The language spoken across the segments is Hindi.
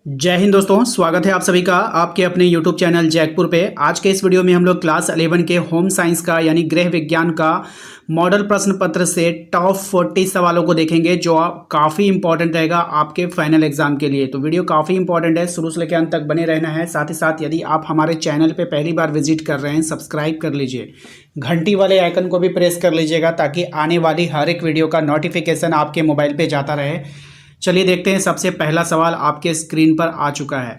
जय हिंद दोस्तों, स्वागत है आप सभी का आपके अपने YouTube चैनल जैकपुर पे। आज के इस वीडियो में हम लोग क्लास 11 के होम साइंस का यानी गृह विज्ञान का मॉडल प्रश्न पत्र से टॉप 40 सवालों को देखेंगे जो काफ़ी इंपॉर्टेंट रहेगा आपके फाइनल एग्जाम के लिए। तो वीडियो काफ़ी इंपॉर्टेंट है, शुरू से लेकर अंत तक बने रहना है। साथ ही साथ यदि आप हमारे चैनल पर पहली बार विजिट कर रहे हैं, सब्सक्राइब कर लीजिए, घंटी वाले आइकन को भी प्रेस कर लीजिएगा ताकि आने वाली हर एक वीडियो का नोटिफिकेशन आपके मोबाइल पर जाता रहे। चलिए देखते हैं। सबसे पहला सवाल आपके स्क्रीन पर आ चुका है।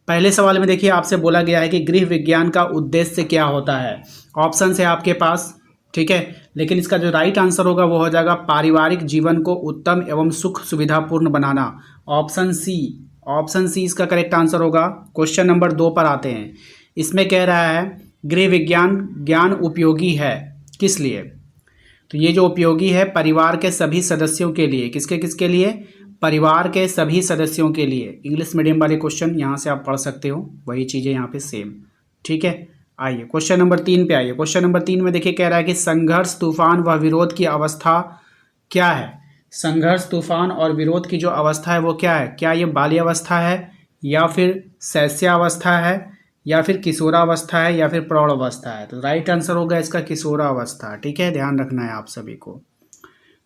पहले सवाल में देखिए आपसे बोला गया है कि गृह विज्ञान का उद्देश्य क्या होता है। ऑप्शन है आपके पास, ठीक है, लेकिन इसका जो राइट आंसर होगा वो हो जाएगा पारिवारिक जीवन को उत्तम एवं सुख सुविधापूर्ण बनाना। ऑप्शन सी इसका करेक्ट आंसर होगा। क्वेश्चन नंबर 2 पर आते हैं। इसमें कह रहा है गृह विज्ञान ज्ञान उपयोगी है किस लिए। तो ये जो उपयोगी है परिवार के सभी सदस्यों के लिए। किसके किसके लिए? परिवार के सभी सदस्यों के लिए। इंग्लिश मीडियम वाले क्वेश्चन यहाँ से आप पढ़ सकते हो, वही चीज़ें यहाँ पे सेम, ठीक है। आइए क्वेश्चन नंबर 3 पे आइए। क्वेश्चन नंबर 3 में देखिए कह रहा है कि संघर्ष तूफान व विरोध की अवस्था क्या है। संघर्ष तूफान और विरोध की जो अवस्था है वो क्या है? क्या ये बाल्यावस्था है या फिर शैशवावस्था है या फिर किशोरावस्था है या फिर प्रौढ़ावस्था है? तो राइट आंसर होगा इसका किशोरावस्था, ठीक है, ध्यान रखना है आप सभी को।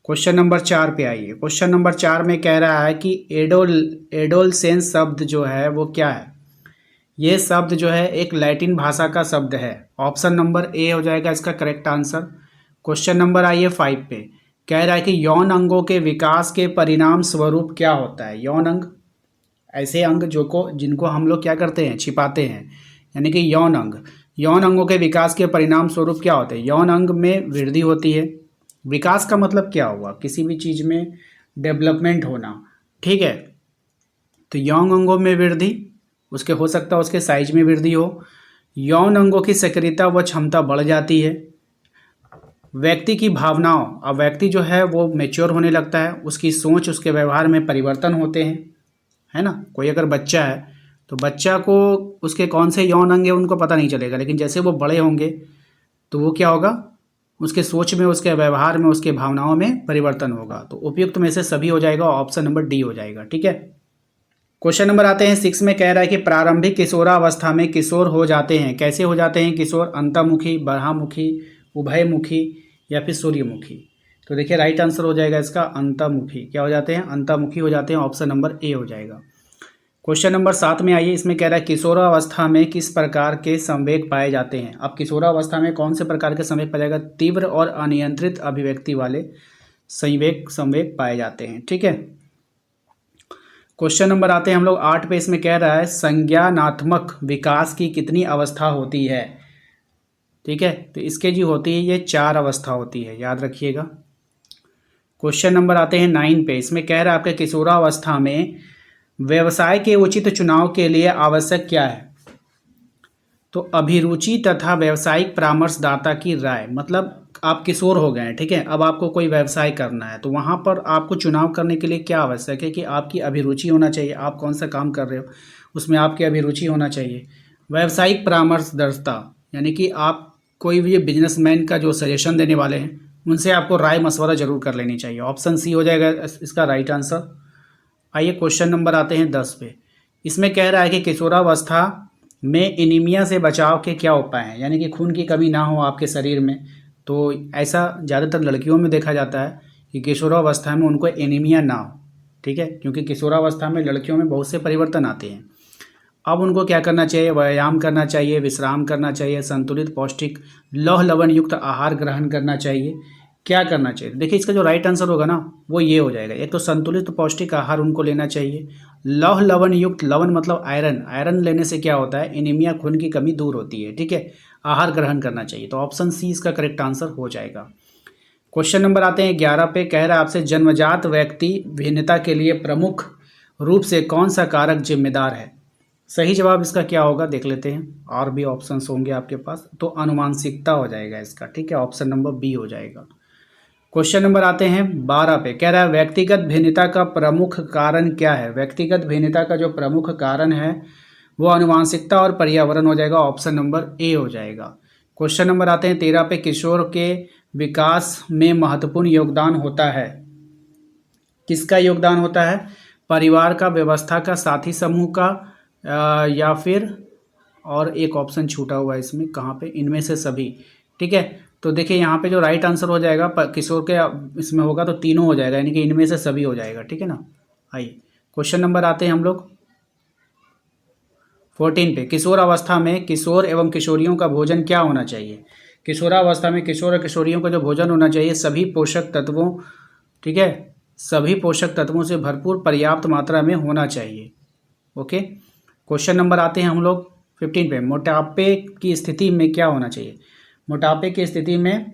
क्वेश्चन नंबर 4 पे आइए। क्वेश्चन नंबर 4 में कह रहा है कि एडोलसेंस शब्द जो है वो क्या है। ये शब्द जो है एक लैटिन भाषा का शब्द है। ऑप्शन नंबर ए हो जाएगा इसका करेक्ट आंसर। क्वेश्चन नंबर आइए 5 पे। कह रहा है कि यौन अंगों के विकास के परिणाम स्वरूप क्या होता है। यौन अंग ऐसे अंग जिनको हम लोग क्या करते हैं, छिपाते हैं, यानी कि यौन अंग। यौन अंगों के विकास के परिणाम स्वरूप क्या होते हैं? यौन अंग में वृद्धि होती है। विकास का मतलब क्या हुआ? किसी भी चीज़ में डेवलपमेंट होना, ठीक है। तो यौन अंगों में वृद्धि, उसके हो सकता है उसके साइज में वृद्धि हो। यौन अंगों की सक्रियता व क्षमता बढ़ जाती है। व्यक्ति की भावनाओं, अब व्यक्ति जो है वो मैच्योर होने लगता है, उसकी सोच उसके व्यवहार में परिवर्तन होते हैं, है ना। कोई अगर बच्चा है तो बच्चा को उसके कौन से यौन अंग है उनको पता नहीं चलेगा, लेकिन जैसे वो बड़े होंगे तो वो क्या होगा, उसके सोच में, उसके व्यवहार में, उसके भावनाओं में परिवर्तन होगा। तो उपयुक्त में से सभी हो जाएगा, ऑप्शन नंबर डी हो जाएगा, ठीक है। क्वेश्चन नंबर आते हैं 6 में। कह रहा है कि प्रारंभिक किशोरावस्था में किशोर हो जाते हैं। कैसे हो जाते हैं किशोर? अंतर्मुखी, बहिर्मुखी, उभयमुखी या फिर सूर्यमुखी। तो देखिए राइट आंसर हो जाएगा इसका अंतर्मुखी। क्या हो जाते हैं? अंतर्मुखी हो जाते हैं। ऑप्शन नंबर ए हो जाएगा। क्वेश्चन नंबर 7 में आइए। इसमें कह रहा है किशोरावस्था में किस प्रकार के संवेग पाए जाते हैं। अब किशोरावस्था में कौन से प्रकार के संवेग पाए जाएगा? तीव्र और अनियंत्रित अभिव्यक्ति वाले संवेग पाए जाते हैं, ठीक है। क्वेश्चन नंबर आते हैं हम लोग 8 पे। इसमें कह रहा है संज्ञानात्मक विकास की कितनी अवस्था होती है, ठीक है। तो इसके जो होती है ये 4 अवस्था होती है, याद रखिएगा। क्वेश्चन नंबर आते हैं 9 पे। इसमें कह रहा है आपके किशोरावस्था में व्यवसाय के उचित चुनाव के लिए आवश्यक क्या है। तो अभिरुचि तथा व्यावसायिक परामर्शदाता की राय। मतलब आप किशोर हो गए हैं, ठीक है, अब आपको कोई व्यवसाय करना है तो वहाँ पर आपको चुनाव करने के लिए क्या आवश्यक है कि आपकी अभिरुचि होना चाहिए। आप कौन सा काम कर रहे हो उसमें आपकी अभिरुचि होना चाहिए। व्यावसायिक परामर्शदाता यानी कि आप कोई भी बिजनेसमैन का जो सजेशन देने वाले हैं उनसे आपको राय मशवरा जरूर कर लेनी चाहिए। ऑप्शन सी हो जाएगा इसका राइट आंसर। आइए क्वेश्चन नंबर आते हैं 10 पे। इसमें कह रहा है कि किशोरावस्था में एनीमिया से बचाव के क्या उपाय हैं, यानी कि खून की कमी ना हो आपके शरीर में। तो ऐसा ज़्यादातर लड़कियों में देखा जाता है कि किशोरावस्था में उनको एनीमिया ना हो, ठीक है, क्योंकि किशोरावस्था में लड़कियों में बहुत से परिवर्तन आते हैं। अब उनको क्या करना चाहिए? व्यायाम करना चाहिए, विश्राम करना चाहिए, संतुलित पौष्टिक लौह लवण युक्त आहार ग्रहण करना चाहिए। क्या करना चाहिए? देखिए इसका जो राइट आंसर होगा ना वो ये हो जाएगा। एक तो संतुलित पौष्टिक आहार उनको लेना चाहिए। लौह लवण युक्त, लवण मतलब आयरन, आयरन लेने से क्या होता है, एनीमिया खून की कमी दूर होती है, ठीक है। आहार ग्रहण करना चाहिए। तो ऑप्शन सी इसका करेक्ट आंसर हो जाएगा। क्वेश्चन नंबर आते हैं 11 पे। कह रहा है आपसे जन्मजात व्यक्ति भिन्नता के लिए प्रमुख रूप से कौन सा कारक जिम्मेदार है। सही जवाब इसका क्या होगा देख लेते हैं, और भी ऑप्शंस होंगे आपके पास। तो अनुवांशिकता हो जाएगा इसका, ठीक है, ऑप्शन नंबर बी हो जाएगा। क्वेश्चन नंबर आते हैं 12 पे। कह रहा है व्यक्तिगत भिन्नता का प्रमुख कारण क्या है। व्यक्तिगत भिन्नता का जो प्रमुख कारण है वो अनुवांशिकता और पर्यावरण हो जाएगा। ऑप्शन नंबर ए हो जाएगा। क्वेश्चन नंबर आते हैं 13 पे। किशोर के विकास में महत्वपूर्ण योगदान होता है। किसका योगदान होता है? परिवार का, व्यवस्था का, साथी समूह का, या फिर और एक ऑप्शन छूटा हुआ है इसमें, कहाँ पे, इनमें से सभी। ठीक है, तो देखिए यहाँ पे जो राइट आंसर हो जाएगा किशोर के इसमें होगा तो तीनों हो जाएगा, यानी कि इनमें से सभी हो जाएगा। ठीक है ना। आइए क्वेश्चन नंबर आते हैं हम लोग 14 पे। किशोर अवस्था में किशोर एवं किशोरियों का भोजन क्या होना चाहिए? किशोरावस्था में किशोर और किशोरियों का जो भोजन होना चाहिए, सभी पोषक तत्वों, ठीक है, सभी पोषक तत्वों से भरपूर पर्याप्त मात्रा में होना चाहिए। ओके, क्वेश्चन नंबर आते हैं हम लोग 15 पे। मोटापे की स्थिति में क्या होना चाहिए? मोटापे की स्थिति में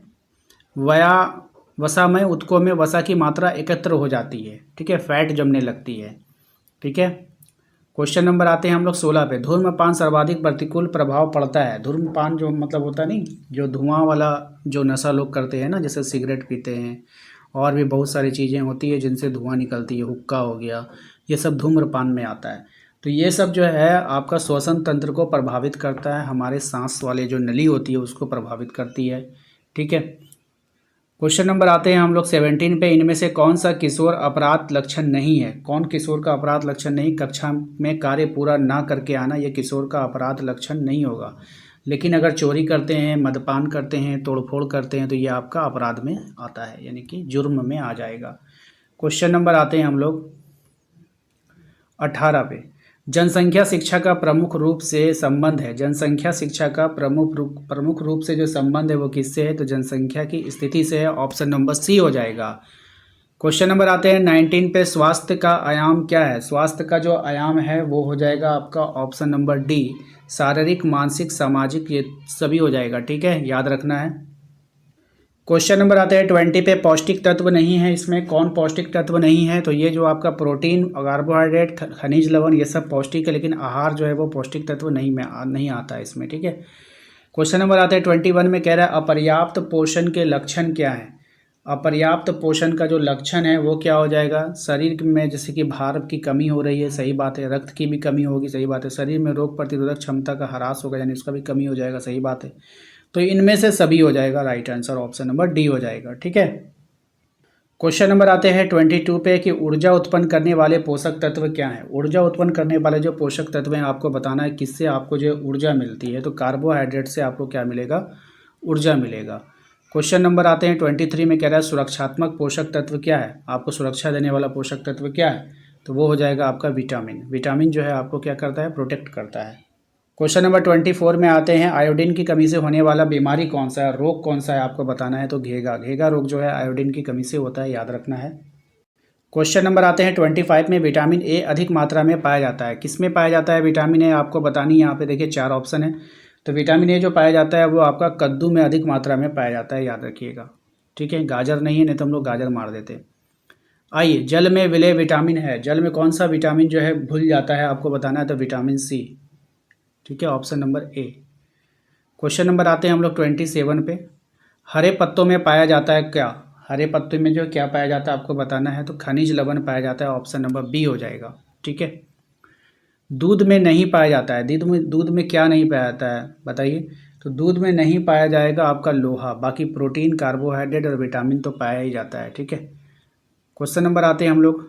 वसामय ऊतकों में वसा की मात्रा एकत्र हो जाती है। ठीक है, फैट जमने लगती है। ठीक है, क्वेश्चन नंबर आते हैं हम लोग 16 पे। धूम्रपान सर्वाधिक प्रतिकूल प्रभाव पड़ता है। धूम्रपान जो मतलब होता नहीं, जो धुआं वाला जो नशा लोग करते हैं ना, जैसे सिगरेट पीते हैं और भी बहुत सारी चीज़ें होती है जिनसे धुआं निकलती है, हुक्का हो गया, ये सब धूम्रपान में आता है। तो ये सब जो है आपका श्वसन तंत्र को प्रभावित करता है, हमारे सांस वाले जो नली होती है उसको प्रभावित करती है। ठीक है, क्वेश्चन नंबर आते हैं हम लोग 17 पे। इनमें से कौन सा किशोर अपराध लक्षण नहीं है? कौन किशोर का अपराध लक्षण नहीं? कक्षा में कार्य पूरा ना करके आना, यह किशोर का अपराध लक्षण नहीं होगा। लेकिन अगर चोरी करते हैं, मद्यपान करते हैं, तोड़फोड़ करते हैं तो ये आपका अपराध में आता है, यानी कि जुर्म में आ जाएगा। क्वेश्चन नंबर आते हैं हम लोग 18 पे। जनसंख्या शिक्षा का प्रमुख रूप से संबंध है। जनसंख्या शिक्षा का प्रमुख रूप से जो संबंध है वो किससे है? तो जनसंख्या की स्थिति से है। ऑप्शन नंबर सी हो जाएगा। क्वेश्चन नंबर आते हैं 19 पे। स्वास्थ्य का आयाम क्या है? स्वास्थ्य का जो आयाम है वो हो जाएगा आपका ऑप्शन नंबर डी, शारीरिक, मानसिक, सामाजिक, ये सभी हो जाएगा। ठीक है, याद रखना है। क्वेश्चन नंबर आते हैं 20 पे। पौष्टिक तत्व नहीं है इसमें। कौन पौष्टिक तत्व नहीं है? तो ये जो आपका प्रोटीन, कार्बोहाइड्रेट, खनिज लवण, ये सब पौष्टिक है, लेकिन आहार जो है वो पौष्टिक तत्व नहीं आता है इसमें। ठीक है, क्वेश्चन नंबर आते हैं 21 में। कह रहा है अपर्याप्त पोषण के लक्षण क्या है? अपर्याप्त पोषण का जो लक्षण है वो क्या हो जाएगा? शरीर में जैसे कि भार की कमी हो रही है, सही बात है। रक्त की भी कमी होगी, सही बात है। शरीर में रोग प्रतिरोधक क्षमता का ह्रास होगा, यानी उसका भी कमी हो जाएगा, सही बात है। तो इनमें से सभी हो जाएगा, right answer option number D हो जाएगा। ठीक है, क्वेश्चन नंबर आते हैं 22 पे कि ऊर्जा उत्पन्न करने वाले पोषक तत्व क्या हैं? ऊर्जा उत्पन्न करने वाले जो पोषक तत्व हैं आपको बताना है किससे आपको जो ऊर्जा मिलती है। तो कार्बोहाइड्रेट से आपको क्या मिलेगा? ऊर्जा मिलेगा। क्वेश्चन नंबर आते हैं 23 में। कह रहा है सुरक्षात्मक पोषक तत्व क्या है? आपको सुरक्षा देने वाला पोषक तत्व क्या है? तो वो हो जाएगा आपका विटामिन। विटामिन जो है आपको क्या करता है? प्रोटेक्ट करता है। क्वेश्चन नंबर 24 में आते हैं। आयोडीन की कमी से होने वाला बीमारी कौन सा है? रोग कौन सा है आपको बताना है। तो घेगा रोग जो है आयोडीन की कमी से होता है, याद रखना है। क्वेश्चन नंबर आते हैं 25 में। विटामिन ए अधिक मात्रा में पाया जाता है। किस में पाया जाता है विटामिन ए? आपको बतानी है। यहाँ पे देखिए 4 ऑप्शन है। तो विटामिन ए जो पाया जाता है वो आपका कद्दू में अधिक मात्रा में पाया जाता है, याद रखिएगा। ठीक है, गाजर नहीं है, नहीं तो हम लोग गाजर मार देते। आइए, जल में विलय विटामिन है। जल में कौन सा विटामिन जो है भूल जाता है आपको बताना है। तो विटामिन सी। ठीक है, option number A. Question number आते हैं हम लोग 27 पे। हरे पत्तों में पाया जाता है क्या? हरे पत्तों में जो क्या पाया जाता है आपको बताना है। तो खनिज लवण पाया जाता है, ऑप्शन नंबर बी हो जाएगा। ठीक है, दूध में नहीं पाया जाता है। दूध में क्या नहीं पाया जाता है बताइए। तो दूध में नहीं पाया जाएगा आपका लोहा, बाकी प्रोटीन, कार्बोहाइड्रेट और विटामिन तो पाया ही जाता है। ठीक है, क्वेश्चन नंबर आते हैं हम लोग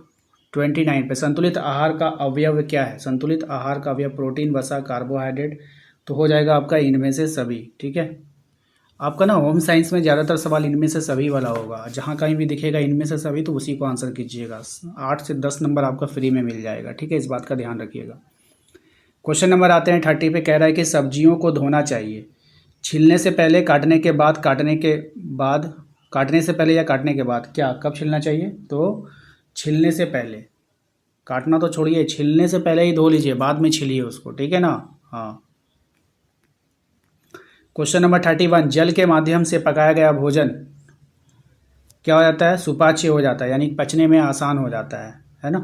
29 पे। संतुलित आहार का अवयव क्या है? संतुलित आहार का अवयव प्रोटीन, वसा, कार्बोहाइड्रेट, तो हो जाएगा आपका इनमें से सभी। ठीक है, आपका ना होम साइंस में ज़्यादातर सवाल इनमें से सभी वाला होगा। जहाँ कहीं भी दिखेगा इनमें से सभी तो उसी को आंसर कीजिएगा। 8 से 10 नंबर आपका फ्री में मिल जाएगा। ठीक है, इस बात का ध्यान रखिएगा। क्वेश्चन नंबर आते हैं 30 पे। कह रहा है कि सब्जियों को धोना चाहिए छीलने से पहले, काटने के बाद, काटने से पहले या काटने के बाद? क्या, कब छीलना चाहिए? तो छीलने से पहले। काटना तो छोड़िए, छीलने से पहले ही धो लीजिए, बाद में छीलिए उसको। ठीक है ना। हाँ, क्वेश्चन नंबर 31। जल के माध्यम से पकाया गया भोजन क्या हो जाता है? सुपाच्य हो जाता है, यानी पचने में आसान हो जाता है ना।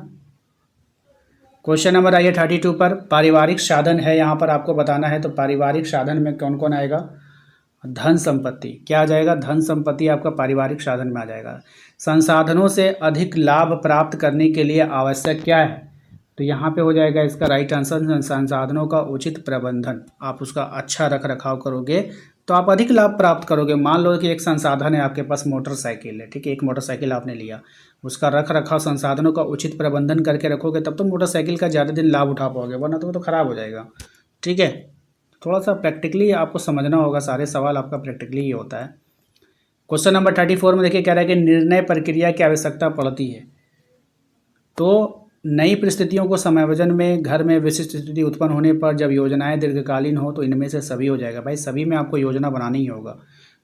क्वेश्चन नंबर आइए 32 पर। पारिवारिक साधन है, यहाँ पर आपको बताना है। तो पारिवारिक साधन में कौन कौन आएगा? धन संपत्ति। क्या आ जाएगा? धन संपत्ति आपका पारिवारिक साधन में आ जाएगा। संसाधनों से अधिक लाभ प्राप्त करने के लिए आवश्यक क्या है? तो यहाँ पे हो जाएगा इसका राइट आंसर संसाधनों का उचित प्रबंधन। आप उसका अच्छा रख रखाव करोगे तो आप अधिक लाभ प्राप्त करोगे। मान लो कि एक संसाधन है आपके पास, मोटरसाइकिल है, ठीक है, एक मोटरसाइकिल आपने लिया, उसका रख रखाव, संसाधनों का उचित प्रबंधन करके रखोगे तब तो मोटरसाइकिल का ज़्यादा दिन लाभ उठा पाओगे, वरना तो वो तो ख़राब हो जाएगा। ठीक है, थोड़ा सा प्रैक्टिकली आपको समझना होगा, सारे सवाल आपका प्रैक्टिकली ही होता है। क्वेश्चन नंबर 34 में देखिए, कह रहा है कि निर्णय प्रक्रिया की आवश्यकता पड़ती है। तो नई परिस्थितियों को समायोजन में घर में विशिष्ट स्थिति उत्पन्न होने पर जब योजनाएं दीर्घकालीन हो तो इनमें से सभी हो जाएगा। भाई सभी में आपको योजना बनानी ही होगा,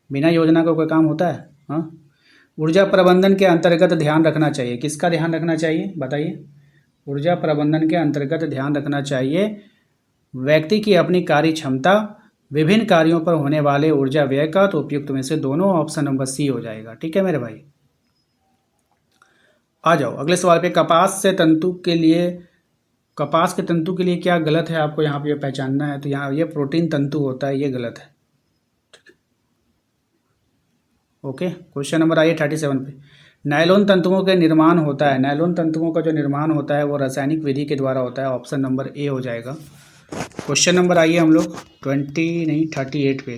बिना योजना का कोई काम होता है? हाँ। ऊर्जा प्रबंधन के अंतर्गत ध्यान रखना चाहिए, किसका ध्यान रखना चाहिए बताइए? ऊर्जा प्रबंधन के अंतर्गत ध्यान रखना चाहिए व्यक्ति की अपनी कार्य क्षमता, विभिन्न कार्यों पर होने वाले ऊर्जा व्यय का। तो उपयुक्त में से दोनों, ऑप्शन नंबर सी हो जाएगा। ठीक है मेरे भाई, आ जाओ अगले सवाल पे। कपास के तंतु के लिए क्या गलत है आपको यहाँ पे पहचानना है। तो यहाँ ये प्रोटीन तंतु होता है, ये गलत है। ओके, क्वेश्चन नंबर आइए 37 पे। नायलॉन तंतुओं के निर्माण होता है, नायलॉन तंतुओं का जो निर्माण होता है वो रासायनिक विधि के द्वारा होता है, ऑप्शन नंबर ए हो जाएगा। क्वेश्चन नंबर आइए हम लोग 38 पे।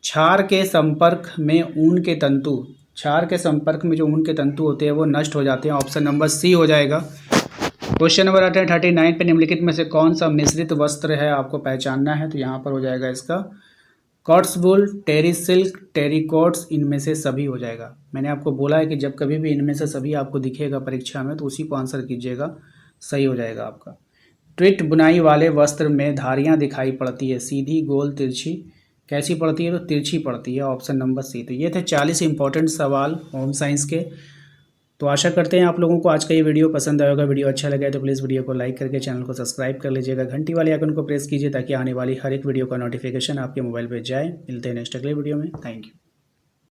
क्षार के संपर्क में ऊन के तंतु, क्षार के संपर्क में जो ऊन के तंतु होते हैं वो नष्ट हो जाते हैं, ऑप्शन नंबर सी हो जाएगा। क्वेश्चन नंबर 39 पे, निम्नलिखित में से कौन सा मिश्रित वस्त्र है आपको पहचानना है। तो यहाँ पर हो जाएगा इसका कॉट्स वूल, टेरी सिल्क, टेरिकॉट्स, इनमें से सभी हो जाएगा। मैंने आपको बोला है कि जब कभी भी इनमें से सभी आपको दिखेगा परीक्षा में तो उसी को आंसर कीजिएगा, सही हो जाएगा आपका। ट्विट बुनाई वाले वस्त्र में धारियाँ दिखाई पड़ती है, सीधी, गोल, तिरछी, कैसी पड़ती है? तो तिरछी पड़ती है, ऑप्शन नंबर सी। तो ये थे 40 इंपॉर्टेंट सवाल होम साइंस के। तो आशा करते हैं आप लोगों को आज का ये वीडियो पसंद आएगा। वीडियो अच्छा लगा है तो प्लीज़ वीडियो को लाइक करके चैनल को सब्सक्राइब कर लीजिएगा, घंटी वाले आइकन को प्रेस कीजिए ताकि आने वाली हर एक वीडियो का नोटिफिकेशन आपके मोबाइल पर जाए। मिलते हैं नेक्स्ट अगले वीडियो में। Thank you.